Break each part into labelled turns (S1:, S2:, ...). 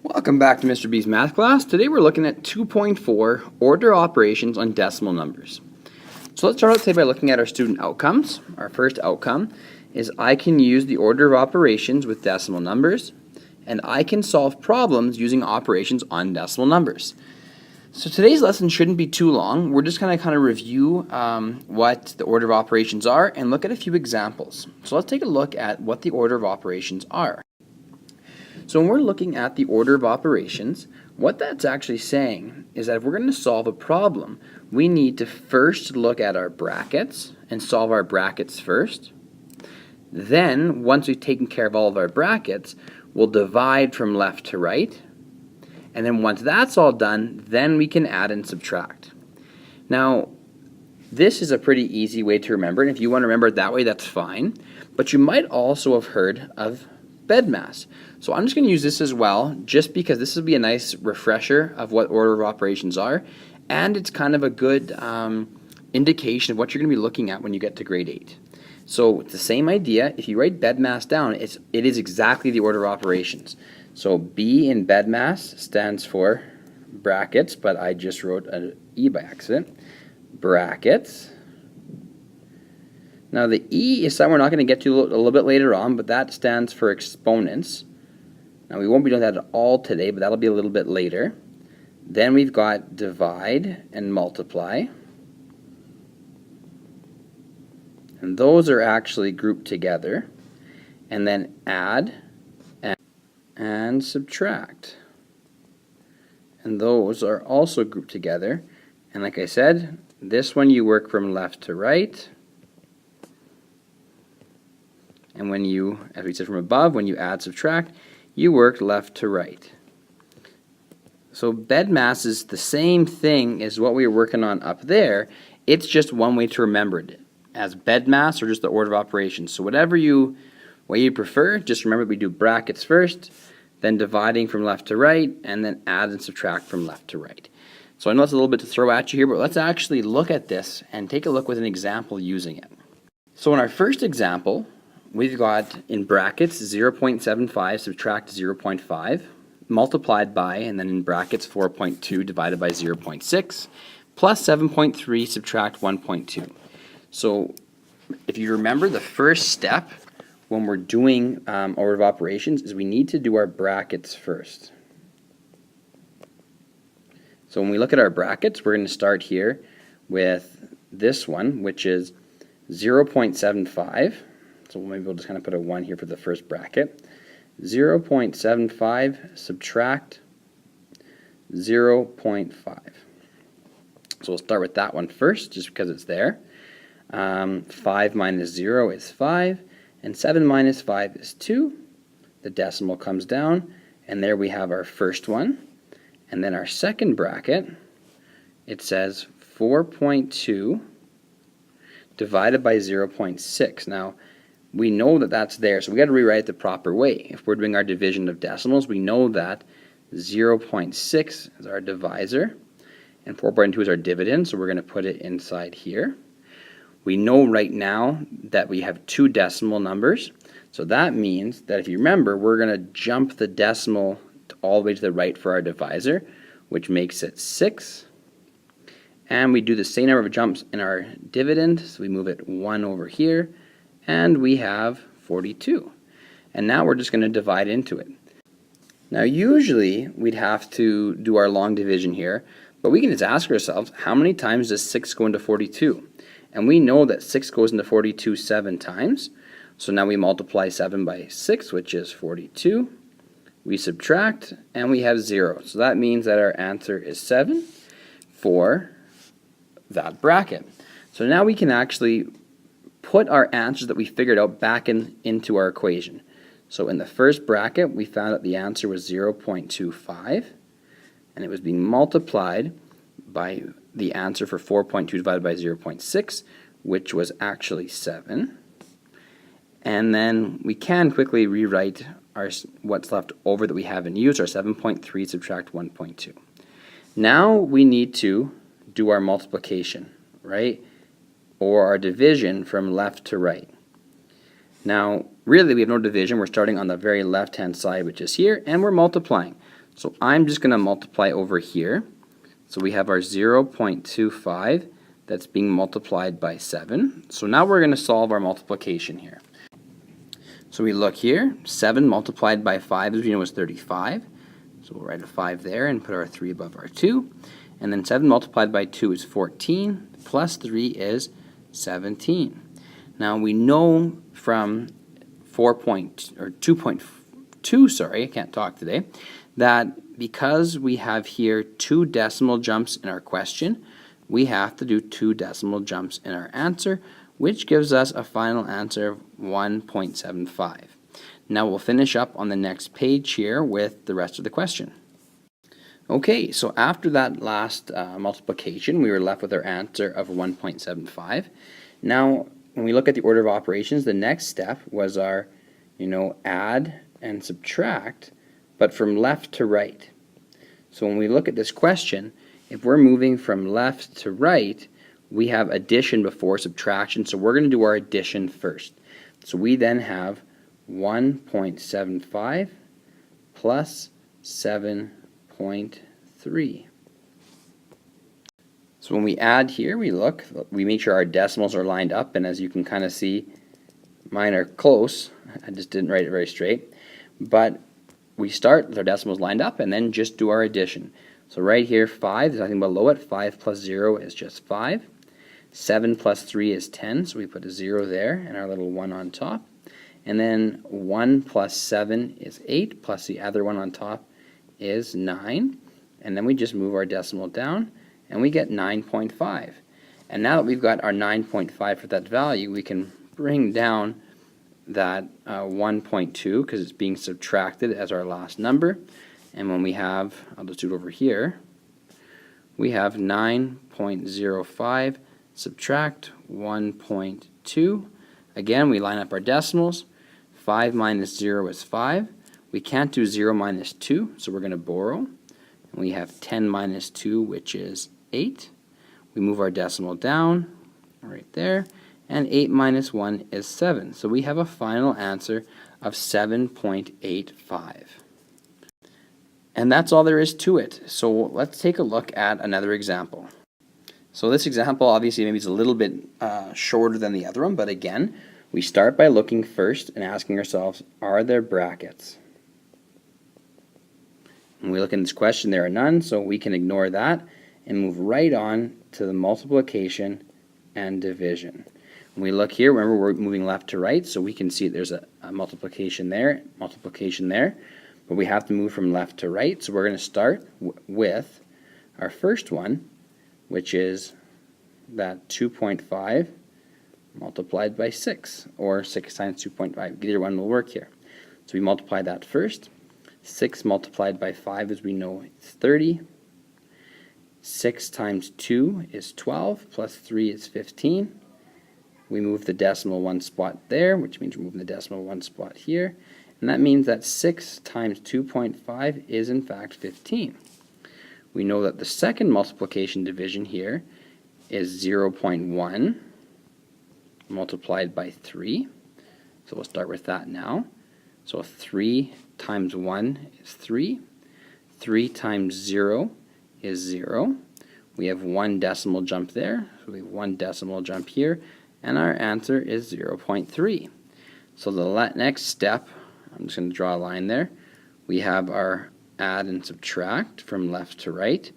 S1: Welcome back to Mr. B's math class. Today we're looking at 2.4 order operations on decimal numbers. So let's start out today by looking at our student outcomes. Our first outcome is I can use the order of operations with decimal numbers, and I can solve problems using operations on decimal numbers. So today's lesson shouldn't be too long. We're just going to kind of review what the order of operations are and look at a few examples. So let's take a look at what the order of operations are. So when we're looking at the order of operations, what that's actually saying is that if we're going to solve a problem, we need to first look at our brackets and solve our brackets first. Then, once we've taken care of all of our brackets, we'll divide from left to right. And then once that's all done, then we can add and subtract. Now, this is a pretty easy way to remember, and if you want to remember it that way, that's fine. But you might also have heard of BEDMAS. So I'm just going to use this as well, just because this will be a nice refresher of what order of operations are, and it's kind of a good indication of what you're going to be looking at when you get to grade 8. So it's the same idea. If you write BEDMAS down, it is exactly the order of operations. So B in BEDMAS stands for brackets, but I just wrote an E by accident. Brackets. Now the E is something we're not going to get to a little bit later on, but that stands for exponents. Now we won't be doing that at all today, but that'll be a little bit later. Then we've got divide and multiply. And those are actually grouped together. And then add and subtract. And those are also grouped together. And like I said, this one you work from left to right. And when you, as we said from above, when you add, subtract, you work left to right. So BEDMAS is the same thing as what we were working on up there. It's just one way to remember it, as BEDMAS or just the order of operations. So whatever way you prefer, just remember we do brackets first, then dividing from left to right, and then add and subtract from left to right. So I know it's a little bit to throw at you here, but let's actually look at this and take a look with an example using it. So in our first example, we've got in brackets 0.75 subtract 0.5 multiplied by, and then in brackets 4.2 divided by 0.6 plus 7.3 subtract 1.2. So if you remember, the first step when we're doing order of operations is we need to do our brackets first. So when we look at our brackets, we're going to start here with this one, which is 0.75. So maybe we'll just kind of put a 1 here for the first bracket. 0.75 subtract 0.5. So we'll start with that one first, just because it's there. 5 minus 0 is 5, and 7 minus 5 is 2. The decimal comes down, and there we have our first one. And then our second bracket, it says 4.2 divided by 0.6. Now, we know that that's there, so we got to rewrite it the proper way. If we're doing our division of decimals, we know that 0.6 is our divisor, and 4.2 is our dividend, so we're going to put it inside here. We know right now that we have two decimal numbers, so that means that if you remember, we're going to jump the decimal all the way to the right for our divisor, which makes it 6. And we do the same number of jumps in our dividend, so we move it 1 over here, and we have 42. And now we're just going to divide into it. Now usually we'd have to do our long division here, but we can just ask ourselves, how many times does 6 go into 42? And we know that 6 goes into 42 7 times. So now we multiply 7 by 6, which is 42. We subtract, and we have 0. So that means that our answer is 7 for that bracket. So now we can actually put our answers that we figured out back into our equation. So in the first bracket, we found that the answer was 0.25, and it was being multiplied by the answer for 4.2 divided by 0.6, which was actually 7. And then we can quickly rewrite what's left over that we haven't used, our 7.3 subtract 1.2. Now we need to do our multiplication, right? Or our division from left to right. Now, really we have no division. We're starting on the very left-hand side, which is here, and we're multiplying. So I'm just going to multiply over here. So we have our 0.25 that's being multiplied by 7. So now we're going to solve our multiplication here. So we look here, 7 multiplied by 5, as we know, is 35. So we'll write a 5 there and put our 3 above our 2. And then 7 multiplied by 2 is 14, plus 3 is 17. Now we know from 2.2, sorry, I can't talk today, that because we have here 2 decimal jumps in our question, we have to do 2 decimal jumps in our answer, which gives us a final answer of 1.75. Now we'll finish up on the next page here with the rest of the question. Okay, so after that last multiplication, we were left with our answer of 1.75. Now, when we look at the order of operations, the next step was our, add and subtract, but from left to right. So when we look at this question, if we're moving from left to right, we have addition before subtraction, so we're going to do our addition first. So we then have 1.75 plus 7.3. So when we add here, we make sure our decimals are lined up, and as you can kind of see, mine are close. I just didn't write it very straight. But we start with our decimals lined up and then just do our addition. So right here, 5, there's nothing below it. 5 plus 0 is just 5. 7 plus 3 is 10, so we put a 0 there and our little 1 on top. And then 1 plus 7 is 8, plus the other one on top is 9. And then we just move our decimal down, and we get 9.5. And now that we've got our 9.5 for that value, we can bring down that 1.2 because it's being subtracted as our last number. And when we have, I'll just do it over here, we have 9.05 subtract 1.2. Again, we line up our decimals. 5 minus 0 is 5. We can't do 0 minus 2, so we're going to borrow. And we have 10 minus 2, which is 8. We move our decimal down right there. And 8 minus 1 is 7. So we have a final answer of 7.85. And that's all there is to it. So let's take a look at another example. So this example obviously maybe is a little bit shorter than the other one, but again, we start by looking first and asking ourselves, are there brackets? When we look in this question, there are none, so we can ignore that and move right on to the multiplication and division. When we look here, remember we're moving left to right, so we can see there's a multiplication there, but we have to move from left to right, so we're going to start with our first one, which is that 2.5 multiplied by 6, or 6 times 2.5. Either one will work here. So we multiply that first. 6 multiplied by 5, as we know, is 30. 6 times 2 is 12, plus 3 is 15. We move the decimal 1 spot there, which means we're moving the decimal 1 spot here. And that means that 6 times 2.5 is in fact 15. We know that the second multiplication division here is 0.1 multiplied by 3. So we'll start with that now. So 3 times 1 is 3. 3 times 0 is 0. We have 1 decimal jump there. So we have 1 decimal jump here. And our answer is 0.3. So the next step, I'm just going to draw a line there. We have our add and subtract from left to right.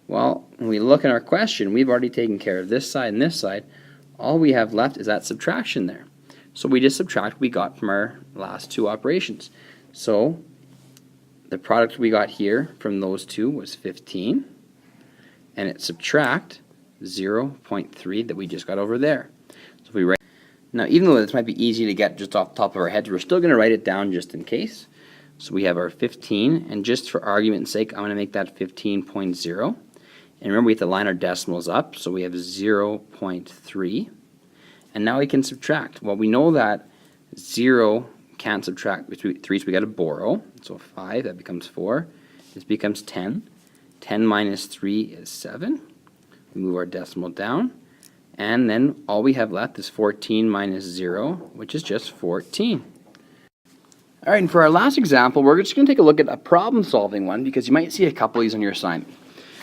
S1: Well, when we look at our question, we've already taken care of this side and this side. All we have left is that subtraction there. So we just subtract what we got from our last two operations. So the product we got here from those two was 15, and it subtract 0.3 that we just got over there. So if we write, now even though this might be easy to get just off the top of our heads, we're still going to write it down just in case. So we have our 15, and just for argument's sake, I'm going to make that 15.0. And remember, we have to line our decimals up, so we have 0.3. And now we can subtract. Well, we know that 0 can't subtract between 3, so we got to borrow. So 5, that becomes 4. This becomes 10. 10 minus 3 is 7. We move our decimal down. And then all we have left is 14 minus 0, which is just 14. All right, and for our last example, we're just going to take a look at a problem-solving one because you might see a couple of these on your assignment.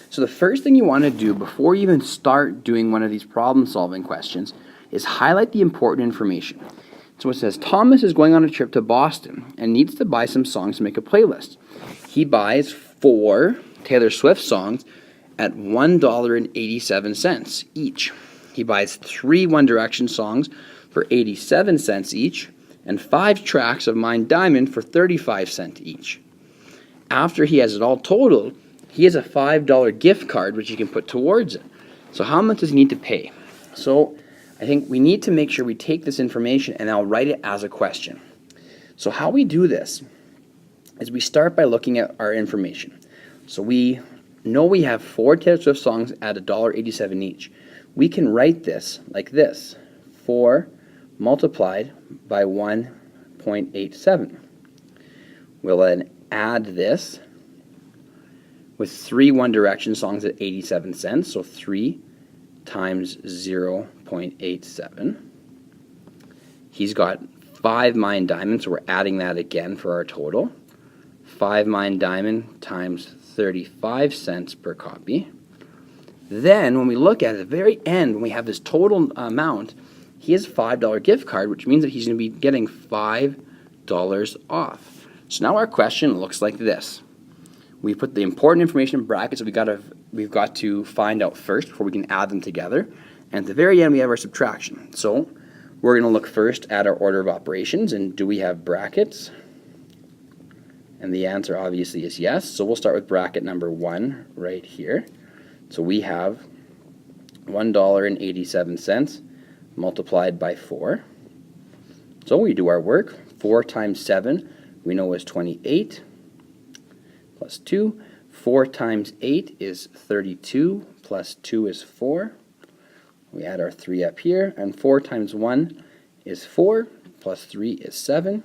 S1: So the first thing you want to do before you even start doing one of these problem-solving questions is highlight the important information. So it says, Thomas is going on a trip to Boston and needs to buy some songs to make a playlist. He buys 4 Taylor Swift songs at $1.87 each. He buys 3 One Direction songs for 87 cents each, and 5 tracks of Mind Diamond for 35 cents each. After he has it all totaled, he has a $5 gift card which he can put towards it. So how much does he need to pay? So I think we need to make sure we take this information and I'll write it as a question. So how we do this is we start by looking at our information. So we know we have 4 Taylor Swift songs at $1.87 each. We can write this like this: 4 multiplied by 1.87. We'll then add this with 3 One Direction songs at 87 cents, so 3 times 0.87. He's got 5 Mind Diamond, so we're adding that again for our total. 5 Mind Diamond times 35 cents per copy. Then when we look at the very end, when we have this total amount, he has a $5 gift card, which means that he's going to be getting $5 off. So now our question looks like this. We put the important information in brackets that we've got to find out first before we can add them together. And at the very end, we have our subtraction. So we're going to look first at our order of operations, and do we have brackets? And the answer obviously is yes. So we'll start with bracket number 1 right here. So we have $1.87 multiplied by 4. So we do our work. 4 times 7 we know is 28 plus 2. 4 times 8 is 32 plus 2 is 4. We add our 3 up here, and 4 times 1 is 4 plus 3 is 7.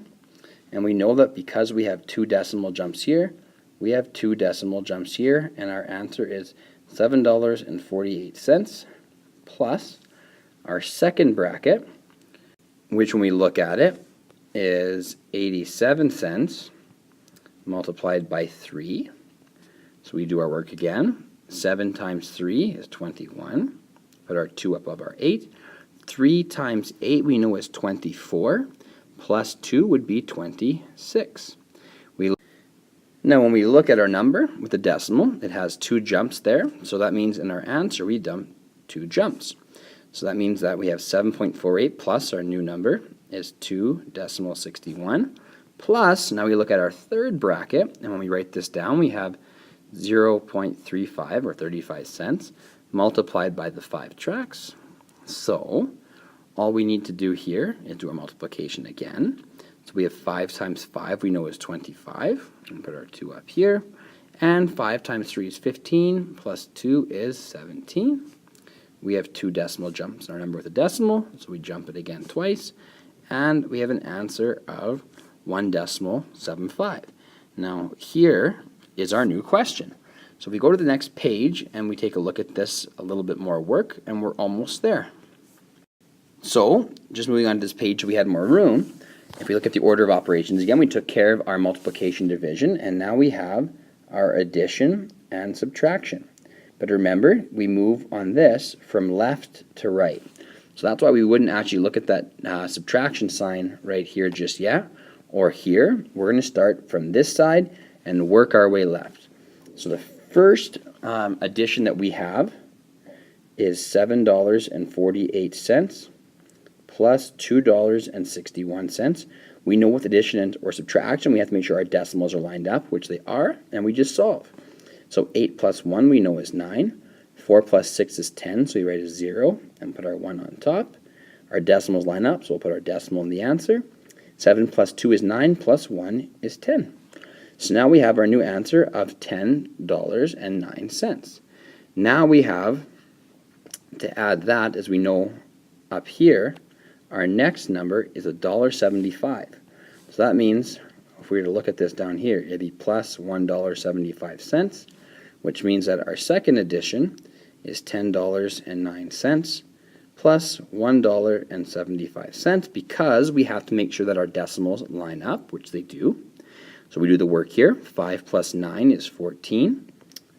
S1: And we know that because we have 2 decimal jumps here, we have 2 decimal jumps here, and our answer is $7.48 plus our second bracket, which when we look at it is 87 cents multiplied by 3. So we do our work again. 7 times 3 is 21. Put our 2 above our 8. 3 times 8 we know is 24. Plus 2 would be 26. Now when we look at our number with the decimal, it has 2 jumps there. So that means in our answer we dump 2 jumps. So that means that we have 7.48 plus our new number is 2.61. Plus, now we look at our third bracket, and when we write this down, we have 0.35 or 35 cents multiplied by the 5 tracks. So all we need to do here is do our multiplication again. So we have 5 times 5 we know is 25. And put our 2 up here. And 5 times 3 is 15, plus 2 is 17. We have 2 decimal jumps in our number with a decimal, so we jump it again twice. And we have an answer of 1.75. Now here is our new question. So if we go to the next page and we take a look at this a little bit more work, and we're almost there. So just moving on to this page, we had more room. If we look at the order of operations, again, we took care of our multiplication division, and now we have our addition and subtraction. But remember, we move on this from left to right. So that's why we wouldn't actually look at that subtraction sign right here just yet, or here. We're going to start from this side and work our way left. So the first addition that we have is $7.48 plus $2.61. We know with addition or subtraction, we have to make sure our decimals are lined up, which they are, and we just solve. So 8 plus 1 we know is 9. 4 plus 6 is 10, so we write a 0 and put our 1 on top. Our decimals line up, so we'll put our decimal in the answer. 7 plus 2 is 9, plus 1 is 10. So now we have our new answer of $10.09. Now we have to add that, as we know up here, our next number is $1.75. So that means, if we were to look at this down here, it'd be plus $1.75, which means that our second addition is $10.09 plus $1.75 because we have to make sure that our decimals line up, which they do. So we do the work here. 5 plus 9 is 14.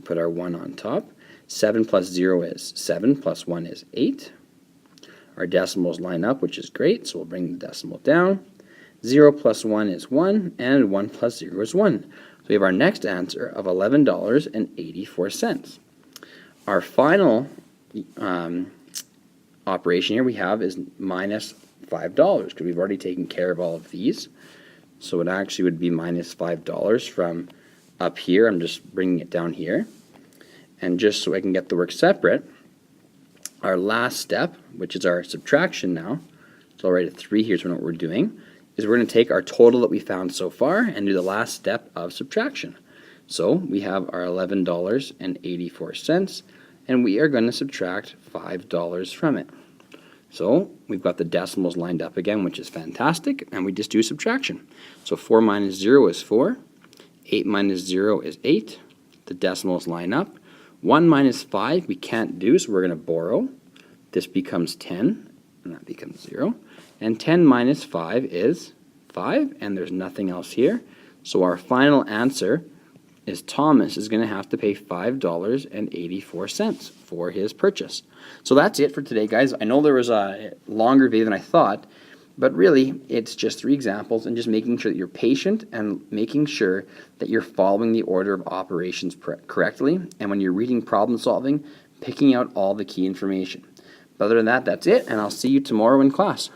S1: Put our 1 on top. 7 plus 0 is 7, plus 1 is 8. Our decimals line up, which is great, so we'll bring the decimal down. 0 plus 1 is 1, and 1 plus 0 is 1. So we have our next answer of $11.84. Our final operation here we have is minus $5 because we've already taken care of all of these. So it actually would be minus $5 from up here. I'm just bringing it down here. And just so I can get the work separate, our last step, which is our subtraction now, so I'll write a 3 here, so what we're doing, is we're going to take our total that we found so far and do the last step of subtraction. So we have our $11.84, and we are going to subtract $5 from it. So we've got the decimals lined up again, which is fantastic, and we just do subtraction. So 4 minus 0 is 4, 8 minus 0 is 8, the decimals line up. 1 minus 5 we can't do, so we're going to borrow. This becomes 10, and that becomes 0. And 10 minus 5 is 5, and there's nothing else here. So our final answer is Thomas is going to have to pay $5.84 for his purchase. So that's it for today, guys. I know there was a longer video than I thought, but really it's just 3 examples and just making sure that you're patient and making sure that you're following the order of operations correctly. And when you're reading problem solving, picking out all the key information. But other than that, that's it, and I'll see you tomorrow in class.